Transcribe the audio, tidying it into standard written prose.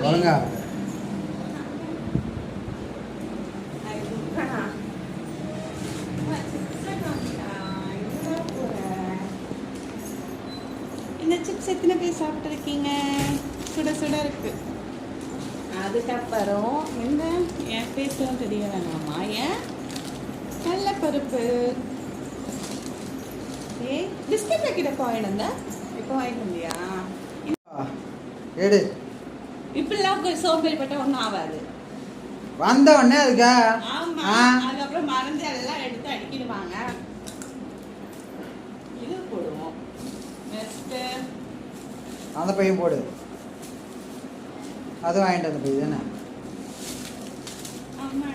ஒழுங்கா இந்த சிப்ஸ் எத்தனை பேர் சாப்பிட்ருக்கீங்க? சுட சுட இருக்கு. அதுக்கப்புறம் இந்த என் பேசலாம் தெரிய வேணாமா? ஏன் நல்ல பருப்பு. ஏய் பிஸ்கட் வைக்கிற பாயிண்ட் இப்போ வாங்கிட்டு இல்லையா? எடு. இப்பெல்லாம் சோம்பேறிப்பட்ட ஒன்றும் ஆகாது. வந்த உடனே அதுக்கா? ஆமா. அதுக்கப்புறம் மறந்து எல்லாம் எடுத்து அடிக்கிடுவாங்க. இது போடுவோம். நெக்ஸ்ட் அந்த பையன் போடு. அது வாங்கிட்டு அந்த பையன் தானே. ஆமா.